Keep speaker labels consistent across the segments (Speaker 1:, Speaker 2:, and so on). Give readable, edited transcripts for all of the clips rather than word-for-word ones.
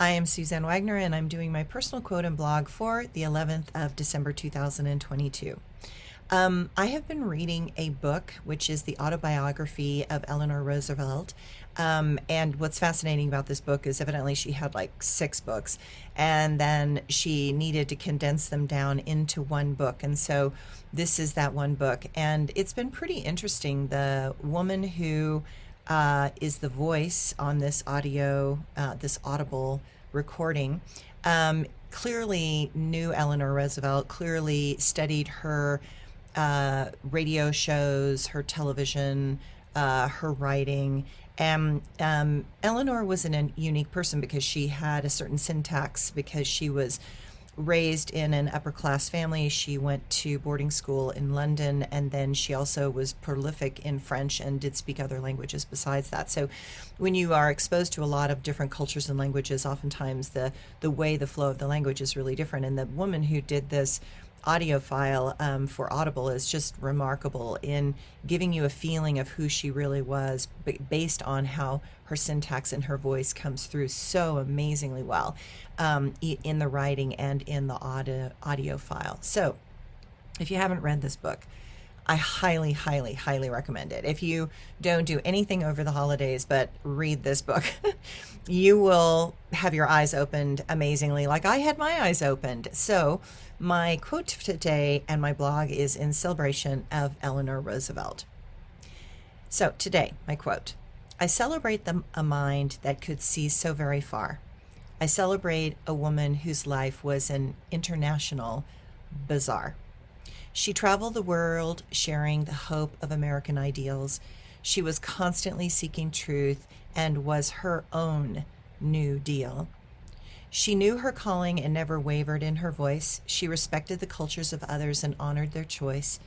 Speaker 1: I am Suzanne Wagner, and I'm doing my personal quote and blog for the 11th of December 2022. I have been reading a book, which is the autobiography of Eleanor Roosevelt. And what's fascinating about this book is evidently she had like 6 books, and then she needed to condense them down into one book. And so this is that one book. And it's been pretty interesting. The woman who is the voice on this this audible recording, clearly knew Eleanor Roosevelt, clearly studied her radio shows, her television, her writing. And Eleanor was a unique person because she had a certain syntax, because she was raised in an upper class family. She went to boarding school in London, and then she also was prolific in French and did speak other languages besides that. So when you are exposed to a lot of different cultures and languages, oftentimes the the flow of the language is really different. And the woman who did this audio file for Audible is just remarkable in giving you a feeling of who she really was, based on how her syntax and her voice comes through so amazingly well in the writing and in the audio file. So if you haven't read this book, I highly, highly, highly recommend it. If you don't do anything over the holidays but read this book, you will have your eyes opened amazingly, like I had my eyes opened. So my quote today and my blog is in celebration of Eleanor Roosevelt. So today, my quote: I celebrate a mind that could see so very far. I celebrate a woman whose life was an international bazaar. She traveled the world sharing the hope of American ideals. She was constantly seeking truth and was her own New Deal. She knew her calling and never wavered in her voice. She respected the cultures of others and honored their choice.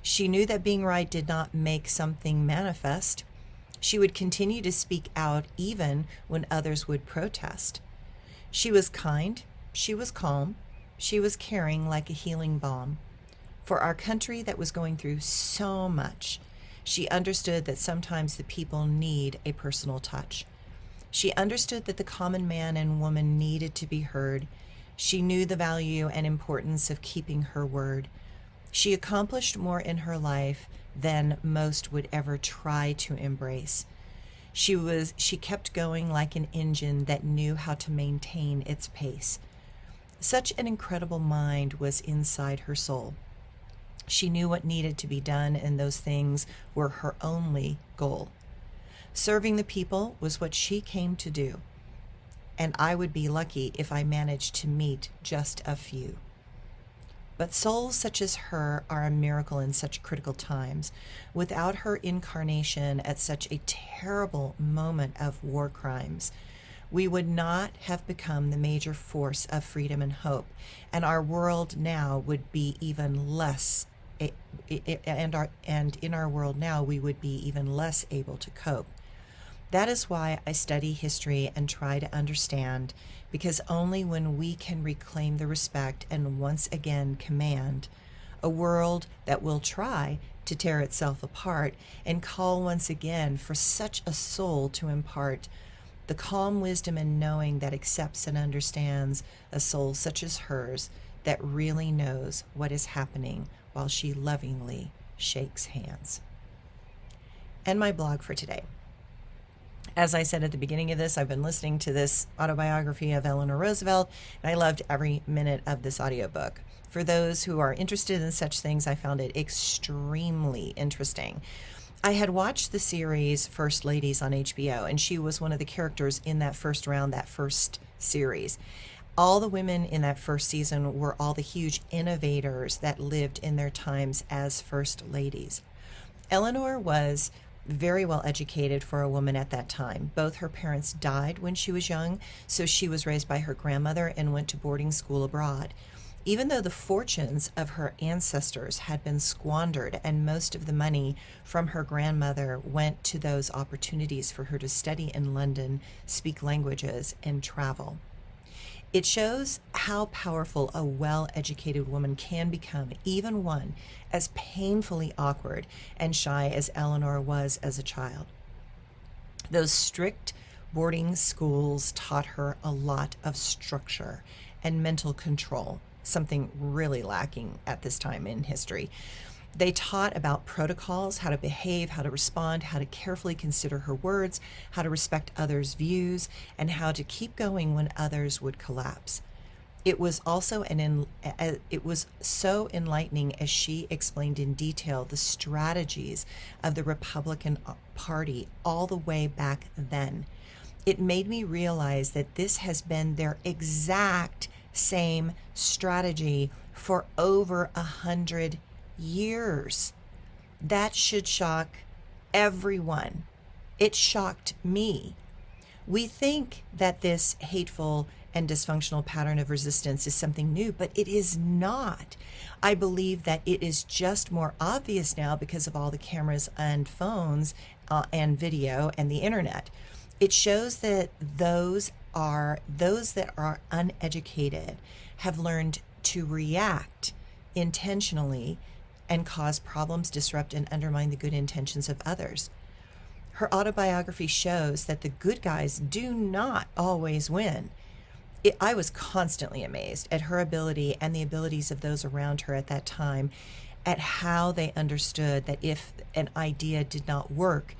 Speaker 1: She knew that being right did not make something manifest. She would continue to speak out even when others would protest. She was kind. She was calm. She was caring like a healing balm. For our country that was going through so much, she understood that sometimes the people need a personal touch. She understood that the common man and woman needed to be heard. She knew the value and importance of keeping her word. She accomplished more in her life than most would ever try to embrace. She kept going like an engine that knew how to maintain its pace. Such an incredible mind was inside her soul. She knew what needed to be done, and those things were her only goal. Serving the people was what she came to do, and I would be lucky if I managed to meet just a few. But souls such as her are a miracle in such critical times. Without her incarnation at such a terrible moment of war crimes, we would not have become the major force of freedom and hope, and our world now would be even less and in our world now we would be even less able to cope. That is why I study history and try to understand, because only when we can reclaim the respect and once again command a world that will try to tear itself apart and call once again for such a soul to impart the calm wisdom and knowing that accepts and understands a soul such as hers, that really knows what is happening while she lovingly shakes hands. And my blog for today. As I said at the beginning of this, I've been listening to this autobiography of Eleanor Roosevelt, and I loved every minute of this audiobook. For those who are interested in such things, I found it extremely interesting. I had watched the series First Ladies on HBO, and she was one of the characters in that first round, that first series. All the women in that first season were all the huge innovators that lived in their times as first ladies. Eleanor was very well educated for a woman at that time. Both her parents died when she was young, so she was raised by her grandmother and went to boarding school abroad. Even though the fortunes of her ancestors had been squandered and most of the money from her grandmother went to those opportunities for her to study in London, speak languages, and travel. It shows how powerful a well-educated woman can become, even one as painfully awkward and shy as Eleanor was as a child. Those strict Boarding schools taught her a lot of structure and mental control, something really lacking at this time in history. They taught about protocols, how to behave, how to respond, how to carefully consider her words, how to respect others' views, and how to keep going when others would collapse. It was also it was so enlightening as she explained in detail the strategies of the Republican Party all the way back then. It made me realize that this has been their exact same strategy for over 100 years. That should shock everyone. It shocked me. We think that this hateful and dysfunctional pattern of resistance is something new, but it is not. I believe that it is just more obvious now because of all the cameras and phones and video and the internet. It shows that those that are uneducated have learned to react intentionally and cause problems, disrupt, and undermine the good intentions of others. Her autobiography shows that the good guys do not always win. I was constantly amazed at her ability and the abilities of those around her at that time, at how they understood that if an idea did not work,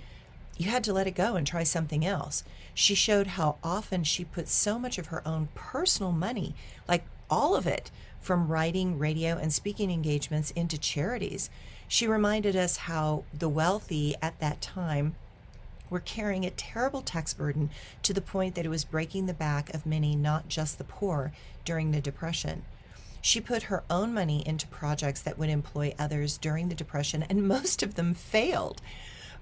Speaker 1: you had to let it go and try something else. She showed how often she put so much of her own personal money, like all of it, from writing, radio, and speaking engagements into charities. She reminded us how the wealthy at that time were carrying a terrible tax burden to the point that it was breaking the back of many, not just the poor, during the Depression. She put her own money into projects that would employ others during the Depression, and most of them failed.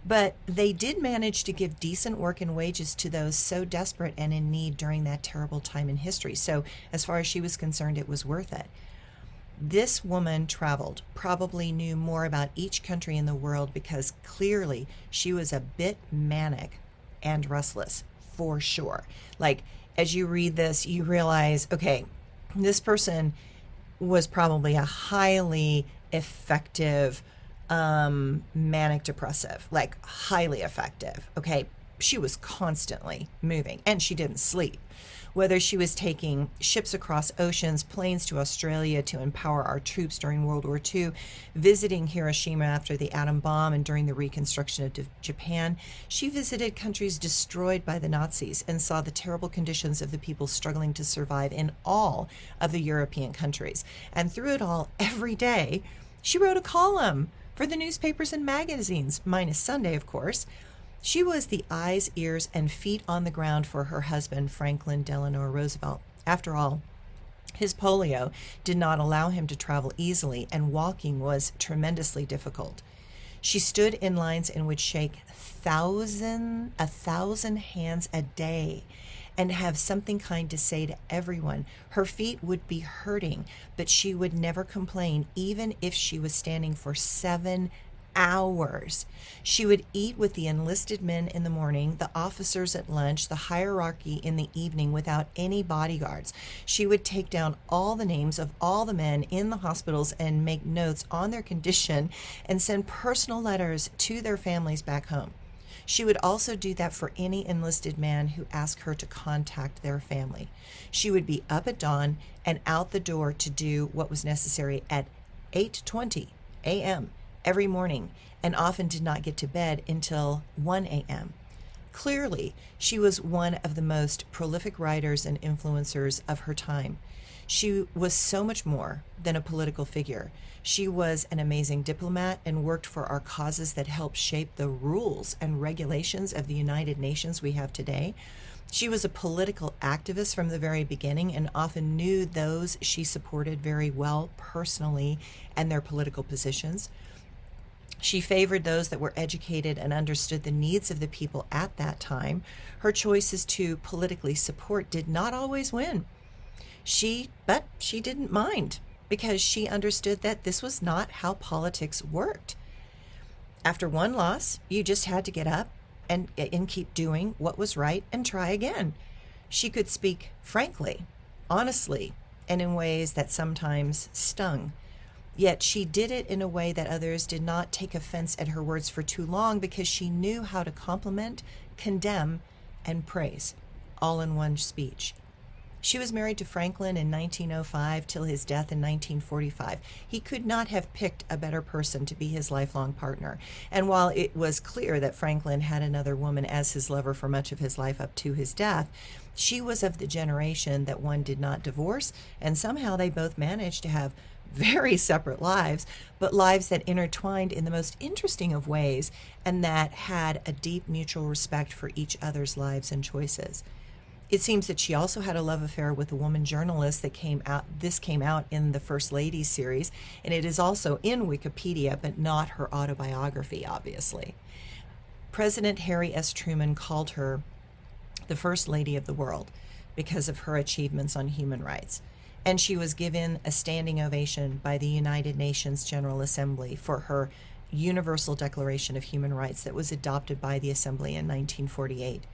Speaker 1: But they did manage to give decent work and wages to those so desperate and in need during that terrible time in history. So as far as she was concerned, it was worth it. This woman traveled, probably knew more about each country in the world because clearly she was a bit manic and restless, for sure. Like, as you read this, you realize, okay, this person was probably a highly effective manic depressive, like highly effective. Okay, she was constantly moving and she didn't sleep. Whether she was taking ships across oceans, planes to Australia to empower our troops during World War II, visiting Hiroshima after the atom bomb and during the reconstruction of Japan, she visited countries destroyed by the Nazis and saw the terrible conditions of the people struggling to survive in all of the European countries. And through it all, every day, she wrote a column for the newspapers and magazines, minus Sunday, of course. She was the eyes, ears, and feet on the ground for her husband, Franklin Delano Roosevelt. After all, his polio did not allow him to travel easily, and walking was tremendously difficult. She stood in lines and would shake 1,000 hands a day and have something kind to say to everyone. Her feet would be hurting, but she would never complain, even if she was standing for 7 hours. She would eat with the enlisted men in the morning, the officers at lunch, the hierarchy in the evening without any bodyguards. She would take down all the names of all the men in the hospitals and make notes on their condition and send personal letters to their families back home. She would also do that for any enlisted man who asked her to contact their family. She would be up at dawn and out the door to do what was necessary at 8:20 a.m. every morning, and often did not get to bed until 1 a.m. Clearly, she was one of the most prolific writers and influencers of her time. She was so much more than a political figure. She was an amazing diplomat and worked for our causes that helped shape the rules and regulations of the United Nations we have today. She was a political activist from the very beginning and often knew those she supported very well personally and their political positions. She favored those that were educated and understood the needs of the people at that time. Her choices to politically support did not always win. But she didn't mind because she understood that this was not how politics worked. After one loss, you just had to get up and keep doing what was right and try again. She could speak frankly, honestly, and in ways that sometimes stung. Yet she did it in a way that others did not take offense at her words for too long because she knew how to compliment, condemn, and praise, all in one speech. She was married to Franklin in 1905 till his death in 1945. He could not have picked a better person to be his lifelong partner. And while it was clear that Franklin had another woman as his lover for much of his life up to his death, she was of the generation that one did not divorce, and somehow they both managed to have very separate lives, but lives that intertwined in the most interesting of ways and that had a deep mutual respect for each other's lives and choices. It seems that she also had a love affair with a woman journalist that came out. This came out in the First Lady series, and it is also in Wikipedia, but not her autobiography, obviously. President Harry S. Truman called her the First Lady of the world because of her achievements on human rights. And she was given a standing ovation by the United Nations General Assembly for her Universal Declaration of Human Rights that was adopted by the Assembly in 1948.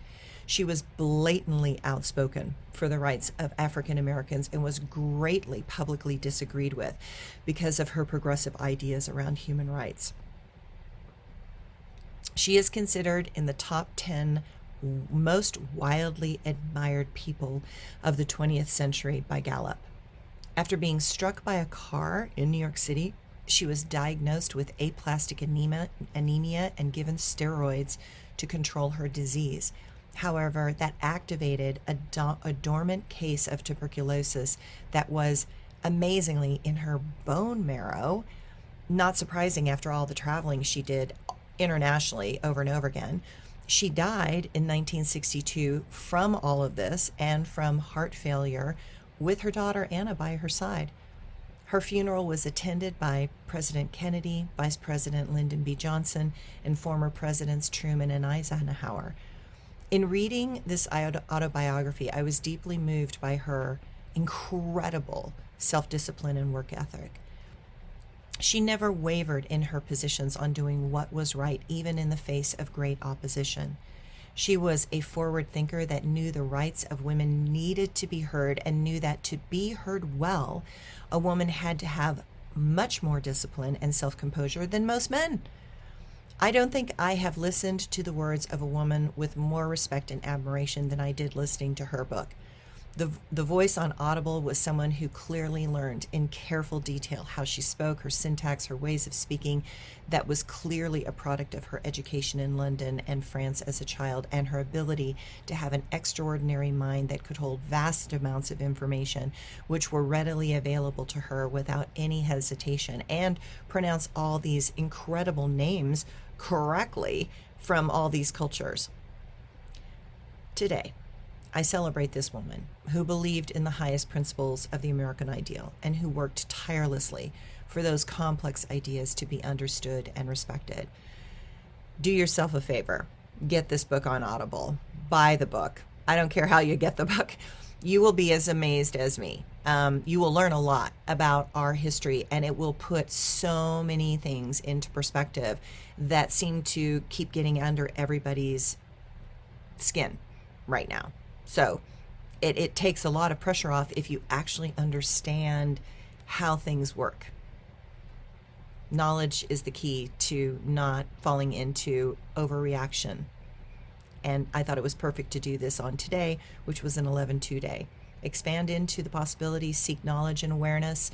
Speaker 1: She was blatantly outspoken for the rights of African Americans and was greatly publicly disagreed with because of her progressive ideas around human rights. She is considered in the top 10 most wildly admired people of the 20th century by Gallup. After being struck by a car in New York City, she was diagnosed with aplastic anemia and given steroids to control her disease. However, that activated a dormant case of tuberculosis that was amazingly in her bone marrow. Not surprising after all the traveling she did internationally over and over again. She died in 1962 from all of this and from heart failure with her daughter Anna by her side. Her funeral was attended by President Kennedy, Vice President Lyndon B. Johnson, and former Presidents Truman and Eisenhower. In reading this autobiography, I was deeply moved by her incredible self-discipline and work ethic. She never wavered in her positions on doing what was right, even in the face of great opposition. She was a forward thinker that knew the rights of women needed to be heard and knew that to be heard well, a woman had to have much more discipline and self-composure than most men. I don't think I have listened to the words of a woman with more respect and admiration than I did listening to her book. The voice on Audible was someone who clearly learned in careful detail how she spoke, her syntax, her ways of speaking, that was clearly a product of her education in London and France as a child, and her ability to have an extraordinary mind that could hold vast amounts of information, which were readily available to her without any hesitation, and pronounce all these incredible names correctly from all these cultures. Today, I celebrate this woman who believed in the highest principles of the American ideal and who worked tirelessly for those complex ideas to be understood and respected. Do yourself a favor. Get this book on Audible. Buy the book. I don't care how you get the book. You will be as amazed as me. You will learn a lot about our history, and it will put so many things into perspective that seem to keep getting under everybody's skin right now. So it takes a lot of pressure off if you actually understand how things work. Knowledge is the key to not falling into overreaction. And I thought it was perfect to do this on today, which was an 11/2 day. Expand into the possibilities, seek knowledge and awareness,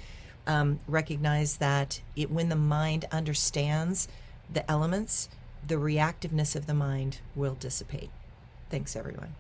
Speaker 1: recognize that when the mind understands the elements, the reactiveness of the mind will dissipate. Thanks, everyone.